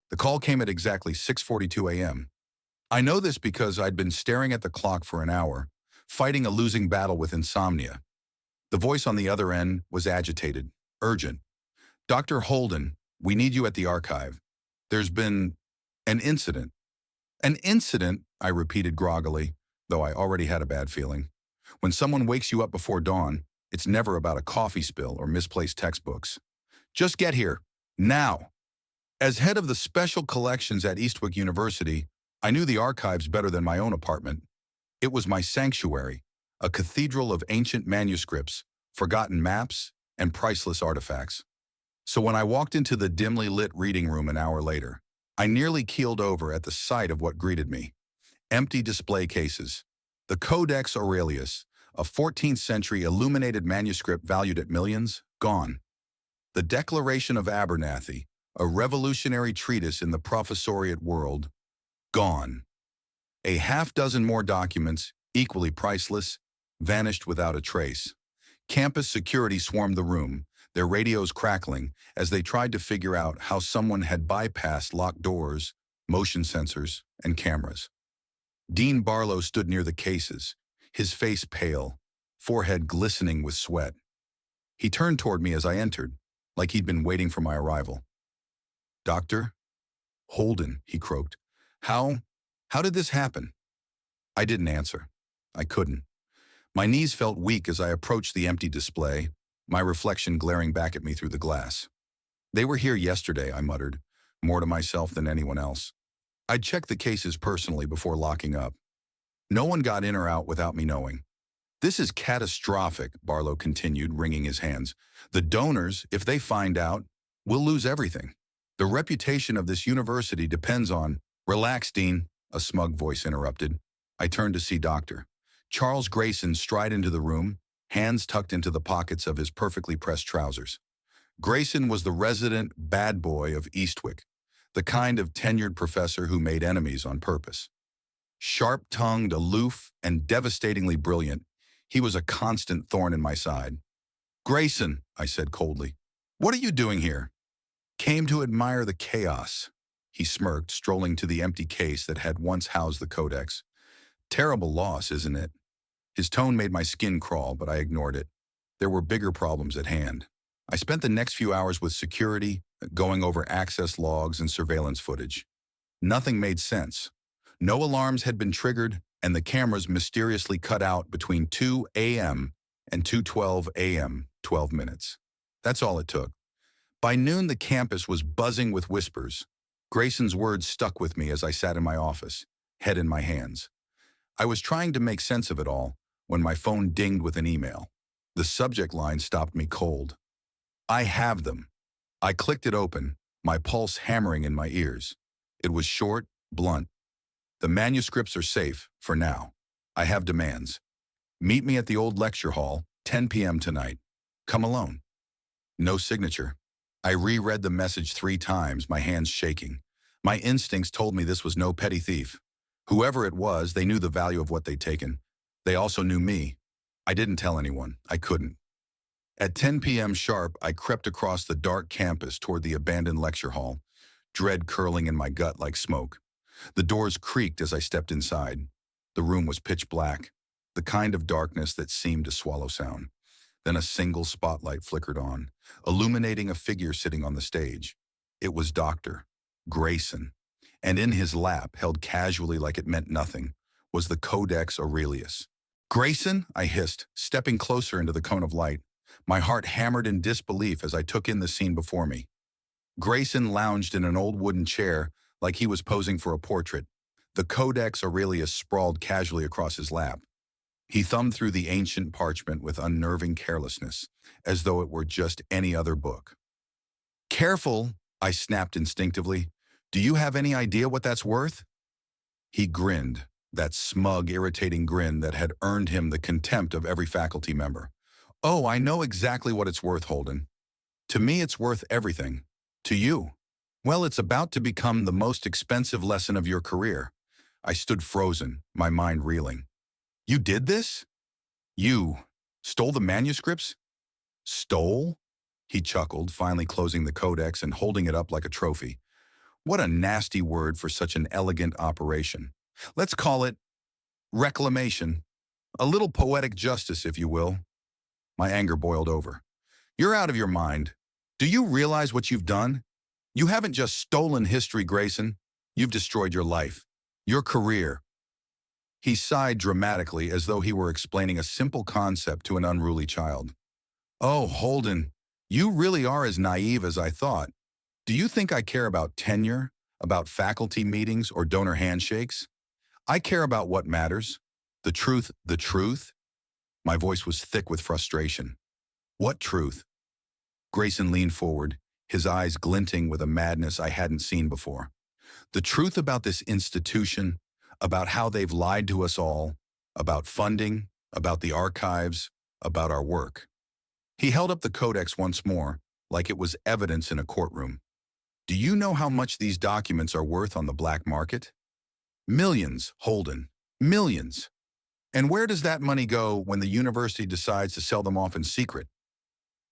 The call came at exactly 6:42 a.m. I know this because I'd been staring at the clock for an hour, fighting a losing battle with insomnia. The voice on the other end was agitated, urgent. Dr. Holden, we need you at the archive. There's been an incident. An incident, I repeated groggily, though I already had a bad feeling. When someone wakes you up before dawn, it's never about a coffee spill or misplaced textbooks. Just get here, now. As head of the special collections at Eastwick University, I knew the archives better than my own apartment. It was my sanctuary, a cathedral of ancient manuscripts, forgotten maps, and priceless artifacts. So when I walked into the dimly lit reading room an hour later, I nearly keeled over at the sight of what greeted me. Empty display cases. The Codex Aurelius, a 14th century illuminated manuscript valued at millions, gone. The Declaration of Abernathy, a revolutionary treatise in the professoriate world, gone. A half-dozen more documents, equally priceless, vanished without a trace. Campus security swarmed the room, their radios crackling as they tried to figure out how someone had bypassed locked doors, motion sensors, and cameras. Dean Barlow stood near the cases, his face pale, forehead glistening with sweat. He turned toward me as I entered, like he'd been waiting for my arrival. "Doctor Holden," he croaked. How did this happen?" I didn't answer. I couldn't. My knees felt weak as I approached the empty display, my reflection glaring back at me through the glass. "They were here yesterday," I muttered, more to myself than anyone else. I'd checked the cases personally before locking up. No one got in or out without me knowing. "This is catastrophic," Barlow continued, wringing his hands. "The donors, if they find out, will lose everything. The reputation of this university depends on—" "Relax, Dean," a smug voice interrupted. I turned to see Dr. Charles Grayson stride into the room, hands tucked into the pockets of his perfectly pressed trousers. Grayson was the resident bad boy of Eastwick, the kind of tenured professor who made enemies on purpose. Sharp-tongued, aloof, and devastatingly brilliant, he was a constant thorn in my side. "Grayson," I said coldly, "what are you doing here?" "Came to admire the chaos," he smirked, strolling to the empty case that had once housed the Codex. "Terrible loss, isn't it?" His tone made my skin crawl, but I ignored it. There were bigger problems at hand. I spent the next few hours with security, going over access logs and surveillance footage. Nothing made sense. No alarms had been triggered, and the cameras mysteriously cut out between 2 a.m. and 2:12 a.m., 12 minutes. That's all it took. By noon, the campus was buzzing with whispers. Grayson's words stuck with me as I sat in my office, head in my hands. I was trying to make sense of it all when my phone dinged with an email. The subject line stopped me cold. "I have them." I clicked it open, my pulse hammering in my ears. It was short, blunt. "The manuscripts are safe, for now. I have demands. Meet me at the old lecture hall, 10 p.m. tonight. Come alone." No signature. I reread the message 3 times, my hands shaking. My instincts told me this was no petty thief. Whoever it was, they knew the value of what they'd taken. They also knew me. I didn't tell anyone. I couldn't. At 10 p.m. sharp, I crept across the dark campus toward the abandoned lecture hall, dread curling in my gut like smoke. The doors creaked as I stepped inside. The room was pitch black, the kind of darkness that seemed to swallow sound. Then a single spotlight flickered on, illuminating a figure sitting on the stage. It was Dr. Grayson, and in his lap, held casually like it meant nothing, was the Codex Aurelius. "Grayson," I hissed, stepping closer into the cone of light. My heart hammered in disbelief as I took in the scene before me. Grayson lounged in an old wooden chair like he was posing for a portrait. The Codex Aurelius sprawled casually across his lap. He thumbed through the ancient parchment with unnerving carelessness, as though it were just any other book. "Careful," I snapped instinctively. "Do you have any idea what that's worth?" He grinned, that smug, irritating grin that had earned him the contempt of every faculty member. "Oh, I know exactly what it's worth, Holden. To me, it's worth everything. To you, well, it's about to become the most expensive lesson of your career." I stood frozen, my mind reeling. "You did this? You stole the manuscripts?" "Stole?" He chuckled, finally closing the codex and holding it up like a trophy. What a nasty word for such an elegant operation. Let's call it reclamation. A little poetic justice, if you will. My anger boiled over. You're out of your mind. Do you realize what you've done? You haven't just stolen history, Grayson. You've destroyed your life, your career. He sighed dramatically as though he were explaining a simple concept to an unruly child. Oh, Holden, you really are as naive as I thought. Do you think I care about tenure, about faculty meetings, or donor handshakes? I care about what matters. The truth, the truth. My voice was thick with frustration. What truth? Grayson leaned forward, his eyes glinting with a madness I hadn't seen before. The truth about this institution, about how they've lied to us all, about funding, about the archives, about our work. He held up the Codex once more, like it was evidence in a courtroom. Do you know how much these documents are worth on the black market? Millions, Holden. Millions. And where does that money go when the university decides to sell them off in secret?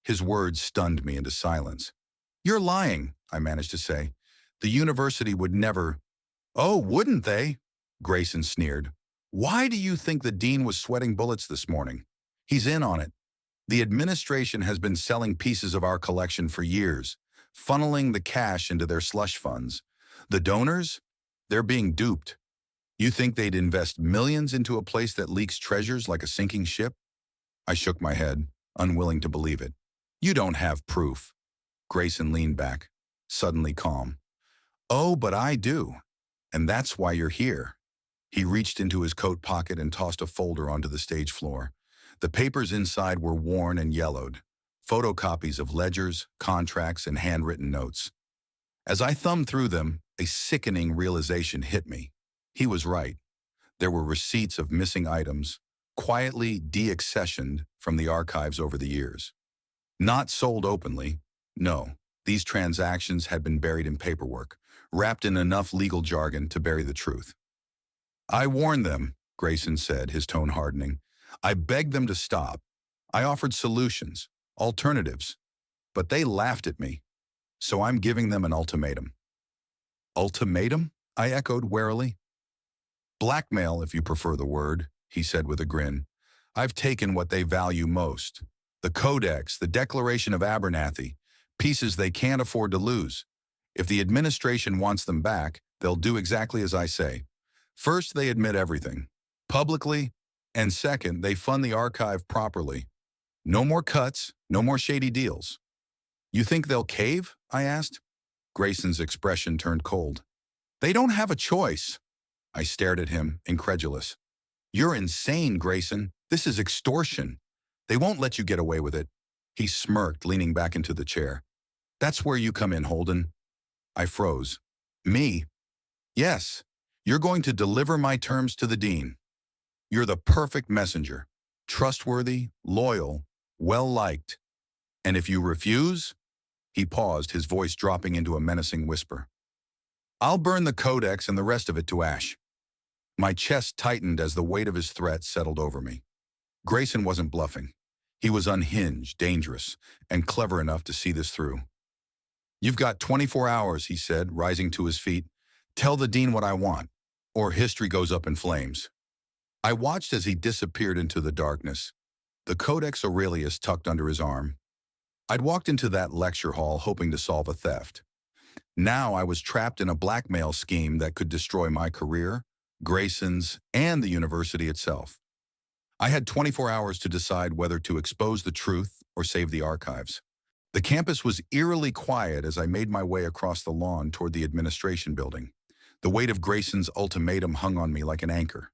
His words stunned me into silence. You're lying, I managed to say. The university would never. Oh, wouldn't they? Grayson sneered. Why do you think the dean was sweating bullets this morning? He's in on it. The administration has been selling pieces of our collection for years, funneling the cash into their slush funds. The donors? They're being duped. You think they'd invest millions into a place that leaks treasures like a sinking ship? I shook my head, unwilling to believe it. You don't have proof. Grayson leaned back, suddenly calm. Oh, but I do. And that's why you're here. He reached into his coat pocket and tossed a folder onto the stage floor. The papers inside were worn and yellowed, photocopies of ledgers, contracts, and handwritten notes. As I thumbed through them, a sickening realization hit me. He was right. There were receipts of missing items, quietly deaccessioned from the archives over the years. Not sold openly, no. These transactions had been buried in paperwork, wrapped in enough legal jargon to bury the truth. I warned them, Grayson said, his tone hardening. I begged them to stop. I offered solutions, alternatives, but they laughed at me. So I'm giving them an ultimatum. Ultimatum? I echoed warily. Blackmail, if you prefer the word, he said with a grin. I've taken what they value most. The Codex, the Declaration of Abernathy, pieces they can't afford to lose. If the administration wants them back, they'll do exactly as I say. First, they admit everything, publicly, and second, they fund the archive properly. No more cuts, no more shady deals. You think they'll cave? I asked. Grayson's expression turned cold. They don't have a choice. I stared at him, incredulous. You're insane, Grayson. This is extortion. They won't let you get away with it. He smirked, leaning back into the chair. That's where you come in, Holden. I froze. Me? Yes. You're going to deliver my terms to the dean. You're the perfect messenger. Trustworthy, loyal, well-liked. And if you refuse? He paused, his voice dropping into a menacing whisper. I'll burn the Codex and the rest of it to ash. My chest tightened as the weight of his threat settled over me. Grayson wasn't bluffing. He was unhinged, dangerous, and clever enough to see this through. You've got 24 hours, he said, rising to his feet. Tell the dean what I want, or history goes up in flames. I watched as he disappeared into the darkness, the Codex Aurelius tucked under his arm. I'd walked into that lecture hall hoping to solve a theft. Now I was trapped in a blackmail scheme that could destroy my career, Grayson's, and the university itself. I had 24 hours to decide whether to expose the truth or save the archives. The campus was eerily quiet as I made my way across the lawn toward the administration building. The weight of Grayson's ultimatum hung on me like an anchor.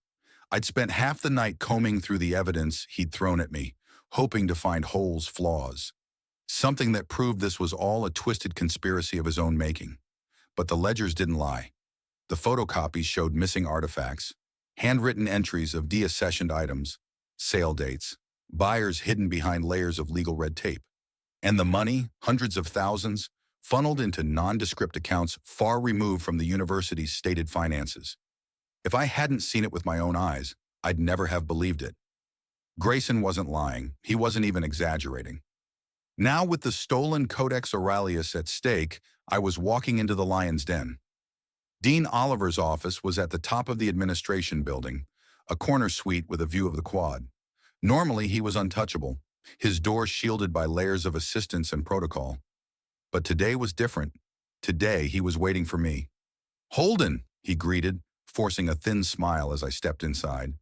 I'd spent half the night combing through the evidence he'd thrown at me, hoping to find holes, flaws. Something that proved this was all a twisted conspiracy of his own making. But the ledgers didn't lie. The photocopies showed missing artifacts, handwritten entries of deaccessioned items, sale dates, buyers hidden behind layers of legal red tape. And the money, hundreds of thousands, funneled into nondescript accounts far removed from the university's stated finances. If I hadn't seen it with my own eyes, I'd never have believed it. Grayson wasn't lying. He wasn't even exaggerating. Now, with the stolen Codex Aurelius at stake, I was walking into the lion's den. Dean Oliver's office was at the top of the administration building, a corner suite with a view of the quad. Normally, he was untouchable, his door shielded by layers of assistance and protocol. But today was different. Today, he was waiting for me. "Holden," he greeted, forcing a thin smile as I stepped inside.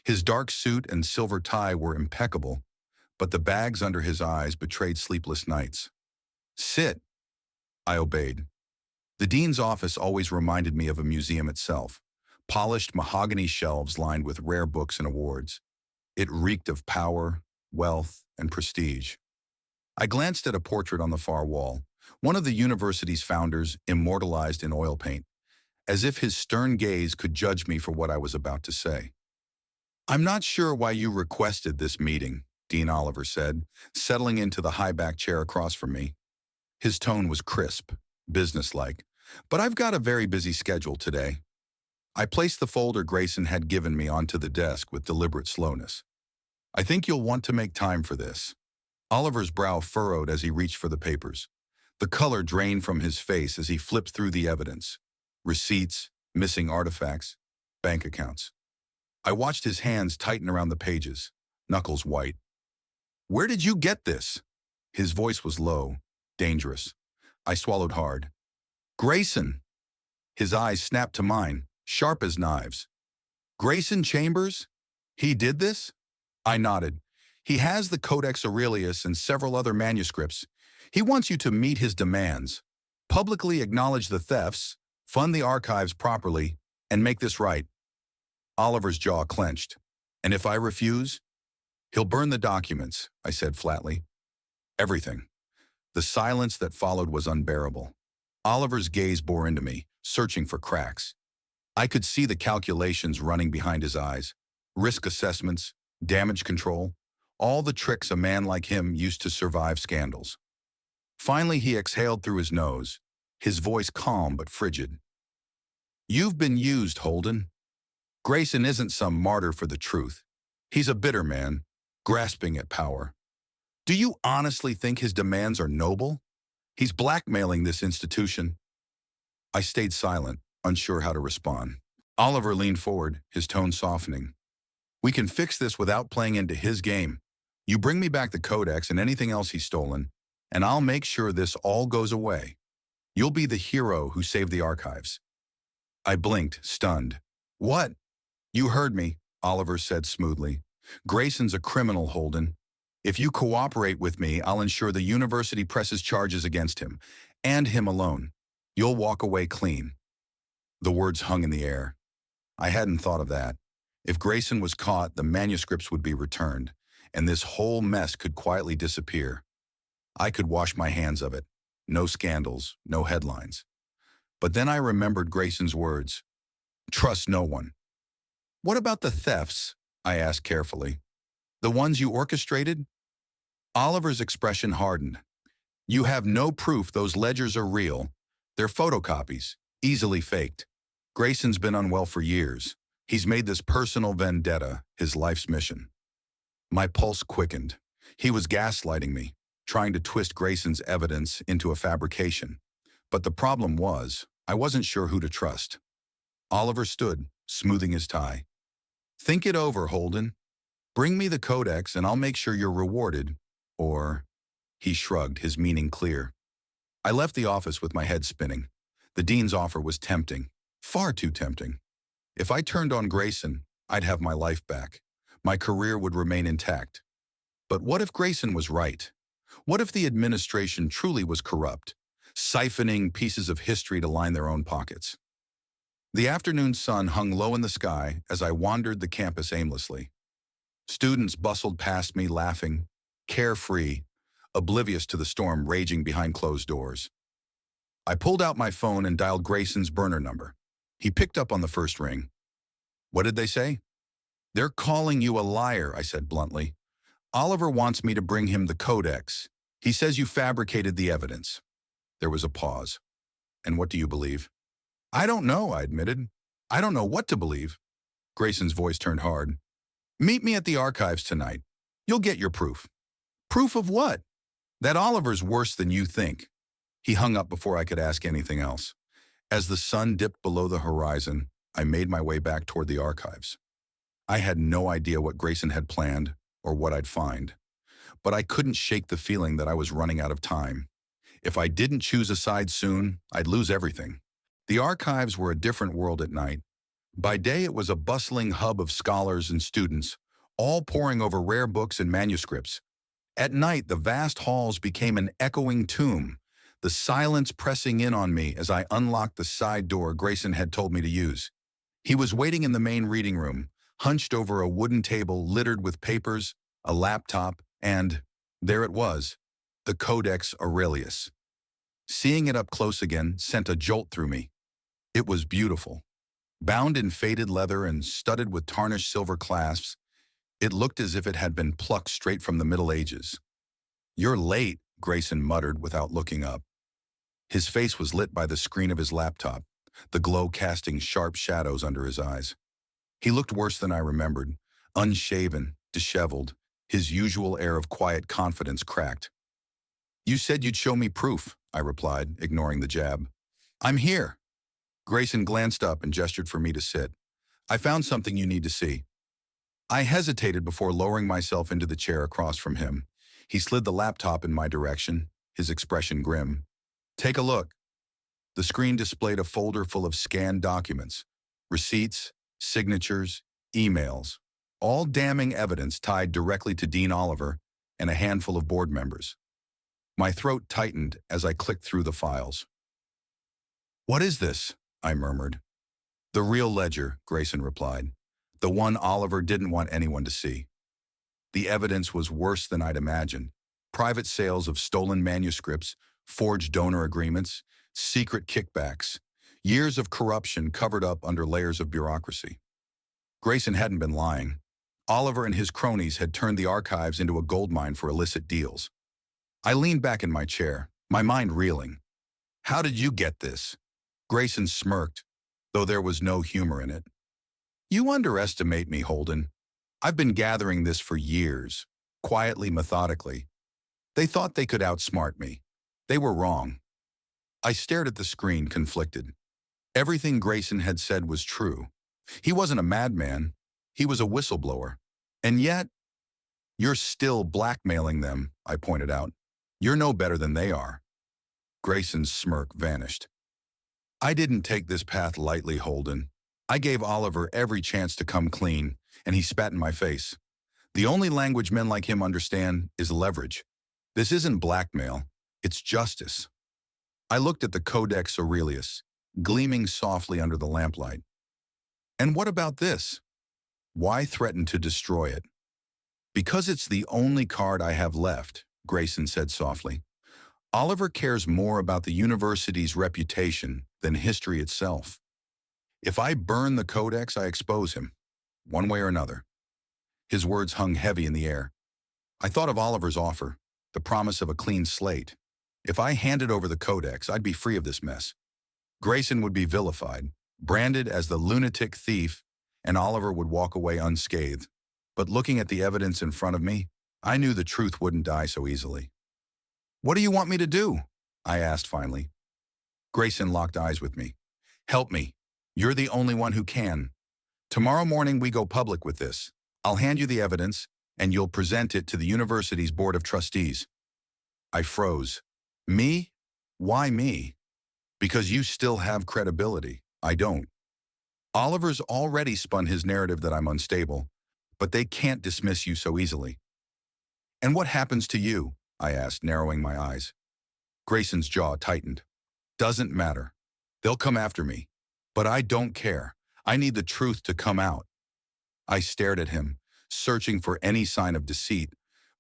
His dark suit and silver tie were impeccable, but the bags under his eyes betrayed sleepless nights. "Sit." I obeyed. The dean's office always reminded me of a museum itself, polished mahogany shelves lined with rare books and awards. It reeked of power, wealth, and prestige. I glanced at a portrait on the far wall, one of the university's founders immortalized in oil paint, as if his stern gaze could judge me for what I was about to say. "I'm not sure why you requested this meeting," Dean Oliver said, settling into the high-back chair across from me. His tone was crisp, businesslike, but "I've got a very busy schedule today." I placed the folder Grayson had given me onto the desk with deliberate slowness. "I think you'll want to make time for this." Oliver's brow furrowed as he reached for the papers. The color drained from his face as he flipped through the evidence. Receipts, missing artifacts, bank accounts. I watched his hands tighten around the pages, knuckles white. "Where did you get this?" His voice was low, dangerous. I swallowed hard. "Grayson." His eyes snapped to mine, sharp as knives. "Grayson Chambers? He did this?" I nodded. "He has the Codex Aurelius and several other manuscripts. He wants you to meet his demands, publicly acknowledge the thefts, fund the archives properly, and make this right." Oliver's jaw clenched. "And if I refuse?" "He'll burn the documents," I said flatly. "Everything." The silence that followed was unbearable. Oliver's gaze bore into me, searching for cracks. I could see the calculations running behind his eyes. Risk assessments, damage control, all the tricks a man like him used to survive scandals. Finally, he exhaled through his nose, his voice calm but frigid. "You've been used, Holden. Grayson isn't some martyr for the truth. He's a bitter man, grasping at power. Do you honestly think his demands are noble? He's blackmailing this institution." I stayed silent, unsure how to respond. Oliver leaned forward, his tone softening. "We can fix this without playing into his game. You bring me back the Codex and anything else he's stolen, and I'll make sure this all goes away. You'll be the hero who saved the archives." I blinked, stunned. "What?" "You heard me," Oliver said smoothly. "Grayson's a criminal, Holden. If you cooperate with me, I'll ensure the university presses charges against him, and him alone. You'll walk away clean." The words hung in the air. I hadn't thought of that. If Grayson was caught, the manuscripts would be returned, and this whole mess could quietly disappear. I could wash my hands of it. No scandals, no headlines. But then I remembered Grayson's words. "Trust no one." "What about the thefts?" I asked carefully. "The ones you orchestrated?" Oliver's expression hardened. "You have no proof those ledgers are real. They're photocopies, easily faked. Grayson's been unwell for years. He's made this personal vendetta his life's mission." My pulse quickened. He was gaslighting me, trying to twist Grayson's evidence into a fabrication. But the problem was, I wasn't sure who to trust. Oliver stood, smoothing his tie. "Think it over, Holden. Bring me the Codex and I'll make sure you're rewarded. Or..." He shrugged, his meaning clear. I left the office with my head spinning. The dean's offer was tempting, far too tempting. If I turned on Grayson, I'd have my life back. My career would remain intact. But what if Grayson was right? What if the administration truly was corrupt, siphoning pieces of history to line their own pockets? The afternoon sun hung low in the sky as I wandered the campus aimlessly. Students bustled past me laughing, carefree, oblivious to the storm raging behind closed doors. I pulled out my phone and dialed Grayson's burner number. He picked up on the first ring. "What did they say?" "They're calling you a liar," I said bluntly. "Oliver wants me to bring him the Codex. He says you fabricated the evidence." There was a pause. "And what do you believe?" "I don't know," I admitted. "I don't know what to believe." Grayson's voice turned hard. "Meet me at the archives tonight. You'll get your proof." "Proof of what?" "That Oliver's worse than you think." He hung up before I could ask anything else. As the sun dipped below the horizon, I made my way back toward the archives. I had no idea what Grayson had planned or what I'd find, but I couldn't shake the feeling that I was running out of time. If I didn't choose a side soon, I'd lose everything. The archives were a different world at night. By day, it was a bustling hub of scholars and students, all poring over rare books and manuscripts. At night, the vast halls became an echoing tomb, the silence pressing in on me as I unlocked the side door Grayson had told me to use. He was waiting in the main reading room, hunched over a wooden table littered with papers, a laptop, and, there it was, the Codex Aurelius. Seeing it up close again sent a jolt through me. It was beautiful. Bound in faded leather and studded with tarnished silver clasps, it looked as if it had been plucked straight from the Middle Ages. "You're late," Grayson muttered without looking up. His face was lit by the screen of his laptop, the glow casting sharp shadows under his eyes. He looked worse than I remembered, unshaven, disheveled, his usual air of quiet confidence cracked. "You said you'd show me proof," I replied, ignoring the jab. "I'm here." Grayson glanced up and gestured for me to sit. "I found something you need to see." I hesitated before lowering myself into the chair across from him. He slid the laptop in my direction, his expression grim. "Take a look." The screen displayed a folder full of scanned documents, receipts, signatures, emails, all damning evidence tied directly to Dean Oliver and a handful of board members. My throat tightened as I clicked through the files. "What is this?" I murmured. "The real ledger," Grayson replied. "The one Oliver didn't want anyone to see." The evidence was worse than I'd imagined. Private sales of stolen manuscripts, forged donor agreements, secret kickbacks, years of corruption covered up under layers of bureaucracy. Grayson hadn't been lying. Oliver and his cronies had turned the archives into a goldmine for illicit deals. I leaned back in my chair, my mind reeling. "How did you get this?" Grayson smirked, though there was no humor in it. "You underestimate me, Holden. I've been gathering this for years, quietly, methodically. They thought they could outsmart me. They were wrong." I stared at the screen, conflicted. Everything Grayson had said was true. He wasn't a madman. He was a whistleblower. And yet, "You're still blackmailing them," I pointed out. "You're no better than they are." Grayson's smirk vanished. "I didn't take this path lightly, Holden. I gave Oliver every chance to come clean, and he spat in my face. The only language men like him understand is leverage. This isn't blackmail, it's justice." I looked at the Codex Aurelius, gleaming softly under the lamplight. "And what about this? Why threaten to destroy it?" "Because it's the only card I have left," Grayson said softly. "Oliver cares more about the university's reputation than history itself. If I burn the Codex, I expose him, one way or another." His words hung heavy in the air. I thought of Oliver's offer, the promise of a clean slate. If I handed over the Codex, I'd be free of this mess. Grayson would be vilified, branded as the lunatic thief, and Oliver would walk away unscathed. But looking at the evidence in front of me, I knew the truth wouldn't die so easily. "What do you want me to do?" I asked finally. Grayson locked eyes with me. "Help me. You're the only one who can. Tomorrow morning we go public with this. I'll hand you the evidence, and you'll present it to the university's board of trustees." I froze. "Me? Why me?" "Because you still have credibility. I don't. Oliver's already spun his narrative that I'm unstable, but they can't dismiss you so easily." "And what happens to you?" I asked, narrowing my eyes. Grayson's jaw tightened. "Doesn't matter. They'll come after me. But I don't care. I need the truth to come out." I stared at him, searching for any sign of deceit,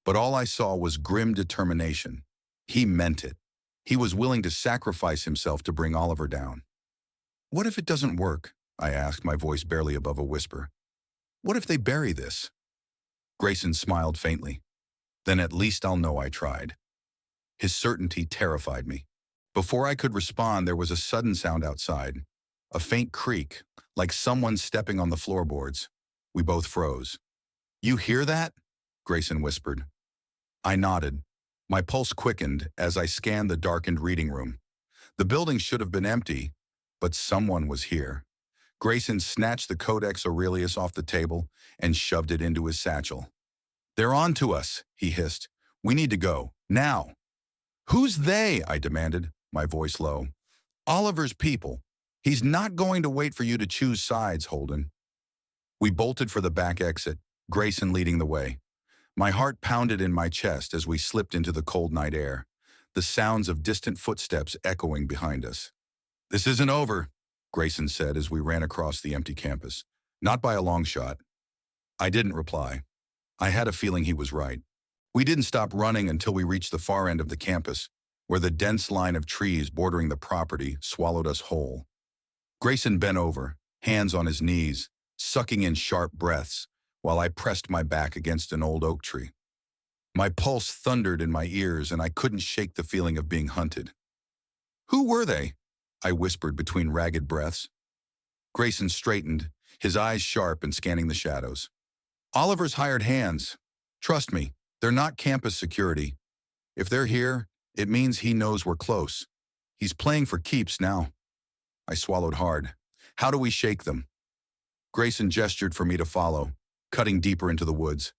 but all I saw was grim determination. He meant it. He was willing to sacrifice himself to bring Oliver down. "What if it doesn't work?" I asked, my voice barely above a whisper. "What if they bury this?" Grayson smiled faintly. "Then at least I'll know I tried." His certainty terrified me. Before I could respond, there was a sudden sound outside, a faint creak, like someone stepping on the floorboards. We both froze. "You hear that?" Grayson whispered. I nodded. My pulse quickened as I scanned the darkened reading room. The building should have been empty, But someone was here. Grayson snatched the Codex Aurelius off the table and shoved it into his satchel. "They're on to us," he hissed. "We need to go. Now." "Who's they?" I demanded, my voice low. "Oliver's people. He's not going to wait for you to choose sides, Holden." We bolted for the back exit, Grayson leading the way. My heart pounded in my chest as we slipped into the cold night air, the sounds of distant footsteps echoing behind us. "This isn't over," Grayson said as we ran across the empty campus. "Not by a long shot." I didn't reply. I had a feeling he was right. We didn't stop running until we reached the far end of the campus, where the dense line of trees bordering the property swallowed us whole. Grayson bent over, hands on his knees, sucking in sharp breaths, while I pressed my back against an old oak tree. My pulse thundered in my ears, and I couldn't shake the feeling of being hunted. "Who were they?" I whispered between ragged breaths. Grayson straightened, his eyes sharp and scanning the shadows. "Oliver's hired hands. Trust me, they're not campus security. If they're here, it means he knows we're close. He's playing for keeps now." I swallowed hard. "How do we shake them?" Grayson gestured for me to follow, cutting deeper into the woods.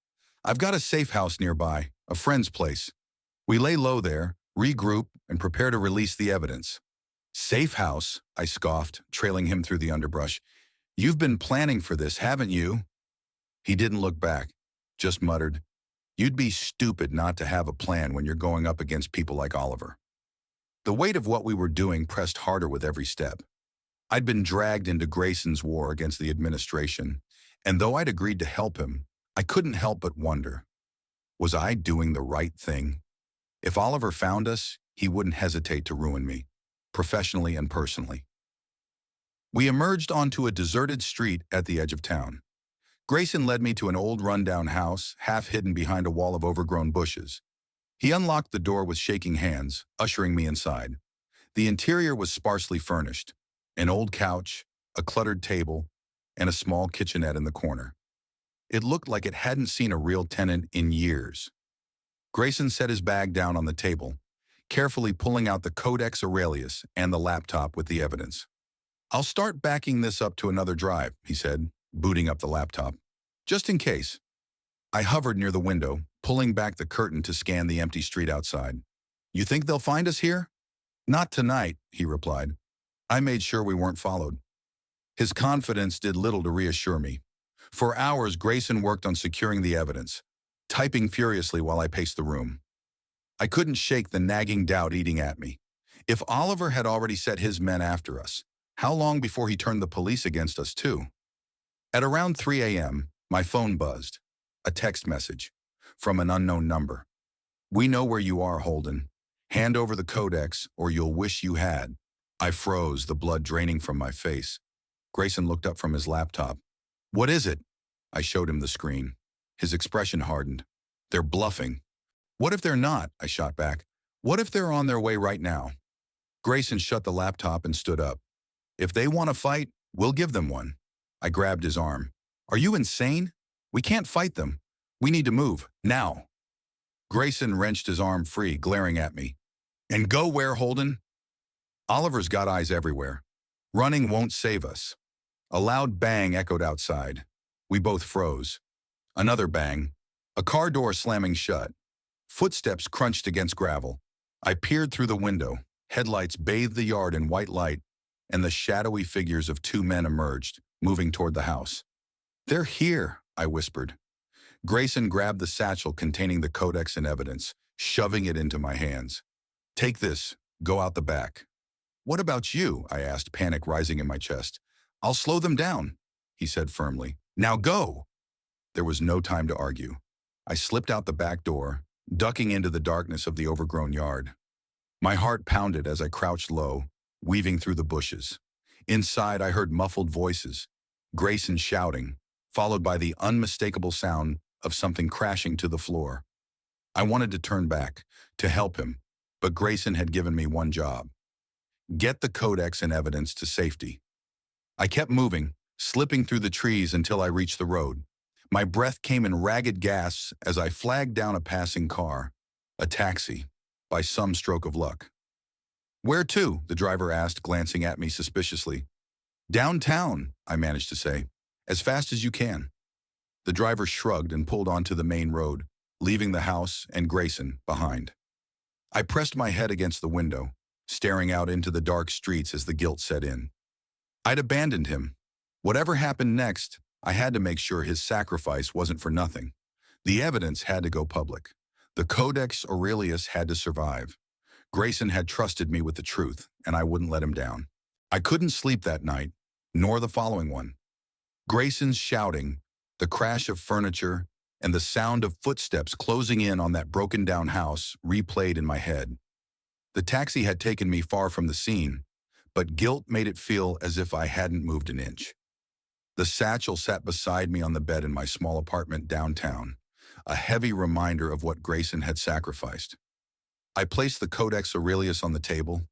"I've got a safe house nearby, a friend's place. We lay low there, regroup, and prepare to release the evidence." "Safe house?" I scoffed, trailing him through the underbrush. "You've been planning for this, haven't you?" He didn't look back, just muttered, "You'd be stupid not to have a plan when you're going up against people like Oliver." The weight of what we were doing pressed harder with every step. I'd been dragged into Grayson's war against the administration, and though I'd agreed to help him, I couldn't help but wonder, was I doing the right thing? If Oliver found us, he wouldn't hesitate to ruin me, professionally and personally. We emerged onto a deserted street at the edge of town. Grayson led me to an old rundown house, half hidden behind a wall of overgrown bushes. He unlocked the door with shaking hands, ushering me inside. The interior was sparsely furnished, an old couch, a cluttered table, and a small kitchenette in the corner. It looked like it hadn't seen a real tenant in years. Grayson set his bag down on the table, carefully pulling out the Codex Aurelius and the laptop with the evidence. "I'll start backing this up to another drive," he said, booting up the laptop. "Just in case." I hovered near the window, pulling back the curtain to scan the empty street outside. "You think they'll find us here?" "Not tonight," he replied. I made sure we weren't followed. His confidence did little to reassure me. For hours, Grayson worked on securing the evidence, typing furiously while I paced the room. I couldn't shake the nagging doubt eating at me. If Oliver had already set his men after us, how long before he turned the police against us too? At around 3 a.m., my phone buzzed. A text message from an unknown number. "We know where you are, Holden. Hand over the Codex or you'll wish you had." I froze, the blood draining from my face. Grayson looked up from his laptop. "What is it?" I showed him the screen. His expression hardened. "They're bluffing." "What if they're not?" I shot back. "What if they're on their way right now?" Grayson shut the laptop and stood up. "If they want to fight, we'll give them one." I grabbed his arm. "Are you insane? We can't fight them. We need to move, now." Grayson wrenched his arm free, glaring at me. "And go where, Holden?" Oliver's got eyes everywhere. Running won't save us. A loud bang echoed outside. We both froze. Another bang. A car door slamming shut. Footsteps crunched against gravel. I peered through the window. Headlights bathed the yard in white light, and the shadowy figures of two men emerged, moving toward the house. "They're here," I whispered. Grayson grabbed the satchel containing the Codex and evidence, shoving it into my hands. "Take this. Go out the back." "What about you?" I asked, panic rising in my chest. "I'll slow them down," he said firmly. "Now go!" There was no time to argue. I slipped out the back door, ducking into the darkness of the overgrown yard. My heart pounded as I crouched low, weaving through the bushes. Inside, I heard muffled voices, Grayson shouting, followed by the unmistakable sound of something crashing to the floor. I wanted to turn back, to help him, but Grayson had given me one job. Get the Codex and evidence to safety. I kept moving, slipping through the trees until I reached the road. My breath came in ragged gasps as I flagged down a passing car, a taxi, by some stroke of luck. Where to? The driver asked, glancing at me suspiciously. Downtown, I managed to say. As fast as you can. The driver shrugged and pulled onto the main road, leaving the house and Grayson behind. I pressed my head against the window, staring out into the dark streets as the guilt set in. I'd abandoned him. Whatever happened next, I had to make sure his sacrifice wasn't for nothing. The evidence had to go public. The Codex Aurelius had to survive. Grayson had trusted me with the truth, and I wouldn't let him down. I couldn't sleep that night, nor the following one. Grayson's shouting, the crash of furniture, and the sound of footsteps closing in on that broken-down house replayed in my head. The taxi had taken me far from the scene, but guilt made it feel as if I hadn't moved an inch. The satchel sat beside me on the bed in my small apartment downtown, a heavy reminder of what Grayson had sacrificed. I placed the Codex Aurelius on the table,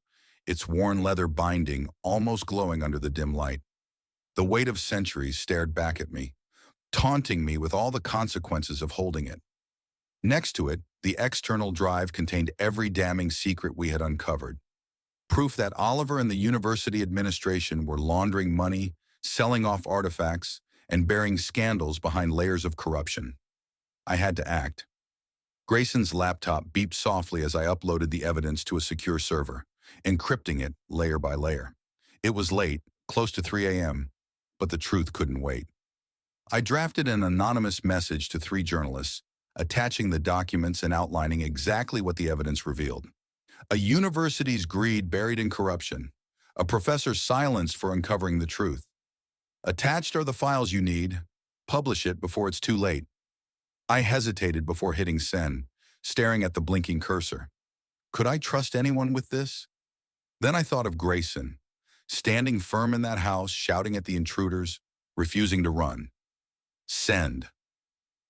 its worn leather binding almost glowing under the dim light. The weight of centuries stared back at me, taunting me with all the consequences of holding it. Next to it, the external drive contained every damning secret we had uncovered. Proof that Oliver and the university administration were laundering money, selling off artifacts, and bearing scandals behind layers of corruption. I had to act. Grayson's laptop beeped softly as I uploaded the evidence to a secure server, encrypting it layer by layer. It was late, close to 3 a.m., but the truth couldn't wait. I drafted an anonymous message to 3 journalists, attaching the documents and outlining exactly what the evidence revealed. A university's greed buried in corruption, a professor's silence for uncovering the truth. Attached are the files you need. Publish it before it's too late. I hesitated before hitting send, staring at the blinking cursor. Could I trust anyone with this? Then I thought of Grayson, standing firm in that house, shouting at the intruders, refusing to run. Send.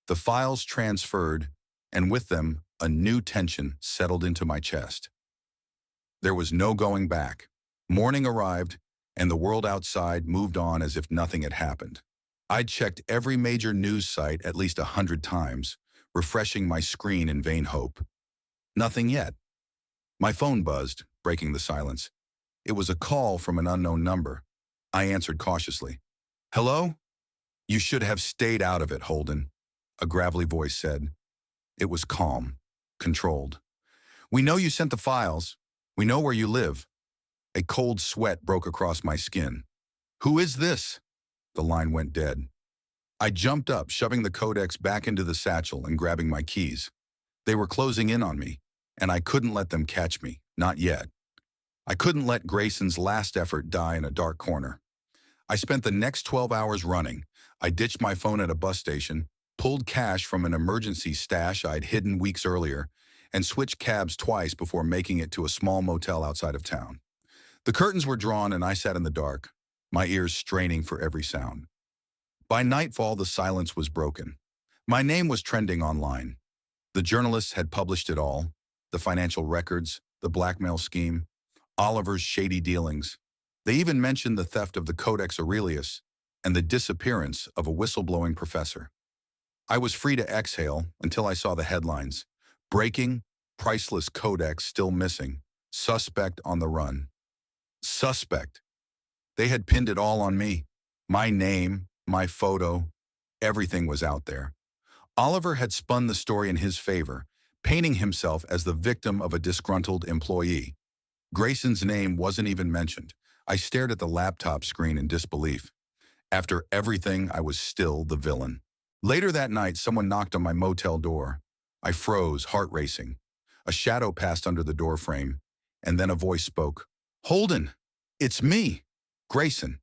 The files transferred, and with them, a new tension settled into my chest. There was no going back. Morning arrived, and the world outside moved on as if nothing had happened. I'd checked every major news site at least 100 times, refreshing my screen in vain hope. Nothing yet. My phone buzzed, breaking the silence. It was a call from an unknown number. I answered cautiously. Hello? You should have stayed out of it, Holden, a gravelly voice said. It was calm, controlled. We know you sent the files. We know where you live. A cold sweat broke across my skin. Who is this? The line went dead. I jumped up, shoving the Codex back into the satchel and grabbing my keys. They were closing in on me, and I couldn't let them catch me, not yet. I couldn't let Grayson's last effort die in a dark corner. I spent the next 12 hours running. I ditched my phone at a bus station, pulled cash from an emergency stash I'd hidden weeks earlier, and switched cabs twice before making it to a small motel outside of town. The curtains were drawn and I sat in the dark, my ears straining for every sound. By nightfall, the silence was broken. My name was trending online. The journalists had published it all, the financial records, the blackmail scheme, Oliver's shady dealings. They even mentioned the theft of the Codex Aurelius and the disappearance of a whistleblowing professor. I was free to exhale until I saw the headlines. Breaking, Priceless Codex still missing, suspect on the run. Suspect. They had pinned it all on me. My name, my photo, everything was out there. Oliver had spun the story in his favor, painting himself as the victim of a disgruntled employee. Grayson's name wasn't even mentioned. I stared at the laptop screen in disbelief. After everything, I was still the villain. Later that night, someone knocked on my motel door. I froze, heart racing. A shadow passed under the doorframe, and then a voice spoke. Holden, it's me, Grayson.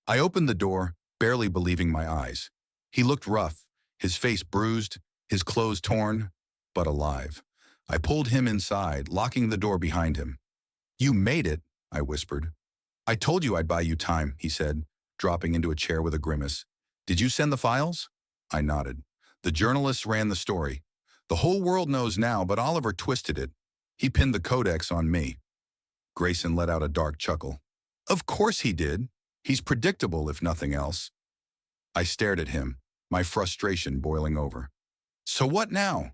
I opened the door, barely believing my eyes. He looked rough, his face bruised, his clothes torn, but alive. I pulled him inside, locking the door behind him. You made it, I whispered. I told you I'd buy you time, he said, dropping into a chair with a grimace. Did you send the files? I nodded. The journalists ran the story. The whole world knows now, but Oliver twisted it. He pinned the Codex on me. Grayson let out a dark chuckle. Of course he did. He's predictable, if nothing else. I stared at him, my frustration boiling over. So what now?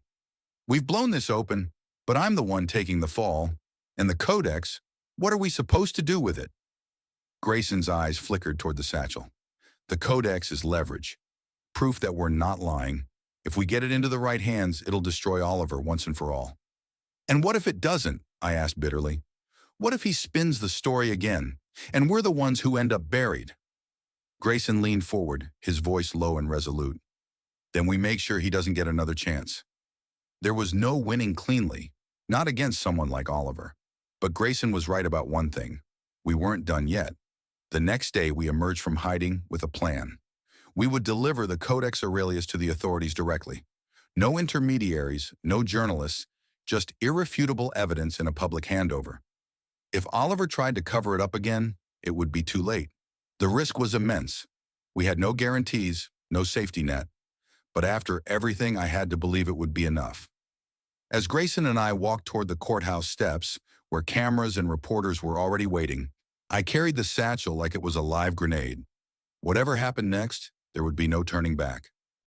We've blown this open, but I'm the one taking the fall. And the Codex, What are we supposed to do with it? Grayson's eyes flickered toward the satchel. The Codex is leverage. Proof that we're not lying. If we get it into the right hands, it'll destroy Oliver once and for all. And what if it doesn't? I asked bitterly. What if he spins the story again, and we're the ones who end up buried? Grayson leaned forward, his voice low and resolute. Then we make sure he doesn't get another chance. There was no winning cleanly, not against someone like Oliver. But Grayson was right about one thing. We weren't done yet. The next day, we emerged from hiding with a plan. We would deliver the Codex Aurelius to the authorities directly. No intermediaries, no journalists, just irrefutable evidence in a public handover. If Oliver tried to cover it up again, it would be too late. The risk was immense. We had no guarantees, no safety net. But after everything, I had to believe it would be enough. As Grayson and I walked toward the courthouse steps, where cameras and reporters were already waiting, I carried the satchel like it was a live grenade. Whatever happened next, there would be no turning back.